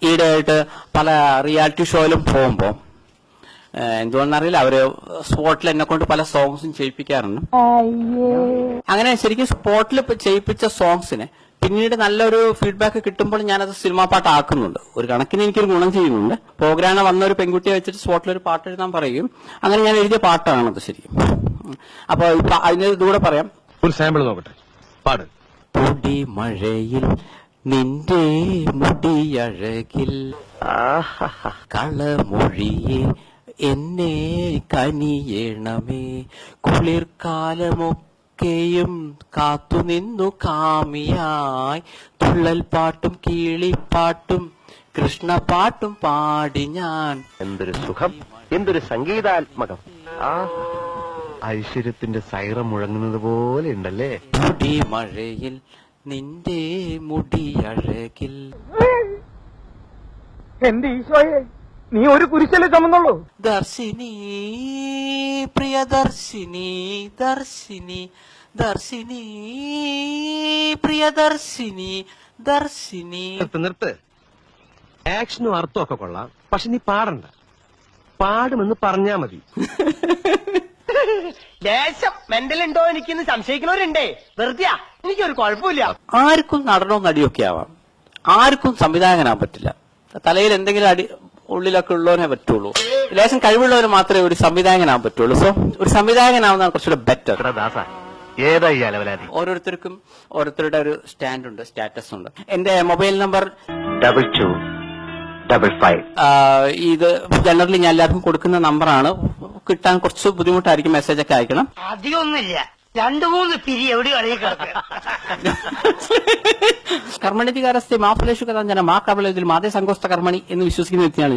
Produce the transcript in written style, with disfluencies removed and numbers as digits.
ഈയിടെയായിട്ട് പല റിയാലിറ്റി ഷോയിലും പോകുമ്പോൾ എന്തുകൊണ്ടെന്നറിയില്ല, അവര് സ്പോട്ടിൽ എന്നെ കൊണ്ട് പല സോങ്സും ചെയ്യിപ്പിക്കാറുണ്ട്. അങ്ങനെ ശരിക്കും സ്പോട്ടിൽ ചെയ്യിപ്പിച്ച സോങ്സിന് പിന്നീട് നല്ലൊരു ഫീഡ്ബാക്ക് കിട്ടുമ്പോൾ ഞാനത് സിനിമാ പാട്ടാക്കുന്നുണ്ട്. ഒരു കണക്കിന് എനിക്കൊരു ഗുണം ചെയ്യുന്നുണ്ട്. പ്രോഗ്രാമിന് വന്ന ഒരു പെൺകുട്ടിയെ വെച്ചിട്ട് സ്പോട്ടിൽ ഒരു പാട്ട് എഴുതാൻ പറയും. അങ്ങനെ ഞാൻ എഴുതിയ പാട്ടാണത് ശരിക്കും. അപ്പൊ അതിന് ഇതുകൂടെ പറയാം. ഒരു സാമ്പിൾ നോക്കട്ടെ, പാട്. പൊടിമഴയിൽ നിന്റെ മുടിയഴകിൽ കളമൊഴിയെ എന്നെ കനിയണമേ, കുളിർക്കാലമൊക്കെയും കാത്തുനിന്നു കാമിയായി, തുള്ളൽ പാട്ടും കീളിപ്പാട്ടും കൃഷ്ണപാട്ടും പാടി ഞാൻ. എന്തൊരു സുഖം, എന്തൊരു സംഗീതാത്മകം. ഐശ്വര്യത്തിന്റെ സൈറം മുഴങ്ങുന്നത് പോലെ ഉണ്ടല്ലേ. പൊടിമഴയിൽ നിന്റെ മുടിയഴകിൽ. എന്റെ ഈശോയെ, നീ ഒരു കുരിശല്ലേ ചുമന്നുള്ളൂ. ദർശിനി പ്രിയദർശിനി ദർശിനി ദർശിനി പ്രിയദർശിനി ദർശിനി. നിർത്ത്. ആക്ഷനും അർത്ഥമൊക്കെ കൊള്ളാം, പക്ഷെ നീ പാടണ്ട. പാടുമെന്ന് പറഞ്ഞാ മതി. ദേശം മെന്റലുണ്ടോ എനിക്കിന്ന് സംശയിക്കുന്നവരുണ്ടേ. വെറുതെ എനിക്കൊരു കുഴപ്പമില്ല. ആർക്കും നടനോ നടിയൊക്കെ ആവാം, ആർക്കും സംവിധായകനാവാൻ പറ്റില്ല. തലയിൽ എന്തെങ്കിലും ഉള്ളിലൊക്കെ ഉള്ളവനെ പറ്റുള്ളൂ. ലേശം കഴിവുള്ളവന് മാത്രമേ ഒരു സംവിധായകനാവാൻ പറ്റുള്ളൂ. സോ ഒരു സംവിധായകനാവുന്നതാണ് കുറച്ചുകൂടെ ബെറ്റർ. ഓരോരുത്തർക്കും ഓരോരുത്തരുടെ ഒരു സ്റ്റാൻഡ് ഉണ്ട്, സ്റ്റാറ്റസ് ഉണ്ട്. എന്റെ മൊബൈൽ നമ്പർ 2255. ഇത് ജനറലി ഞാൻ എല്ലാവർക്കും കൊടുക്കുന്ന നമ്പറാണ്. കിട്ടാൻ കുറച്ച് ബുദ്ധിമുട്ടായിരിക്കും, മെസ്സേജ് ഒക്കെ അയക്കണം. അധികമൊന്നുമില്ല, 2-3 പിരി എവിടെ കർമ്മണിതികാരസ്ഥ മാഫലേഷു കഥാഞ്ജന മാ കർമ്മത്തിൽ മാതേ സങ്കോസ്ത കർമ്മണി എന്ന് വിശ്വസിക്കുന്ന വ്യക്തിയാണ് ഞാൻ.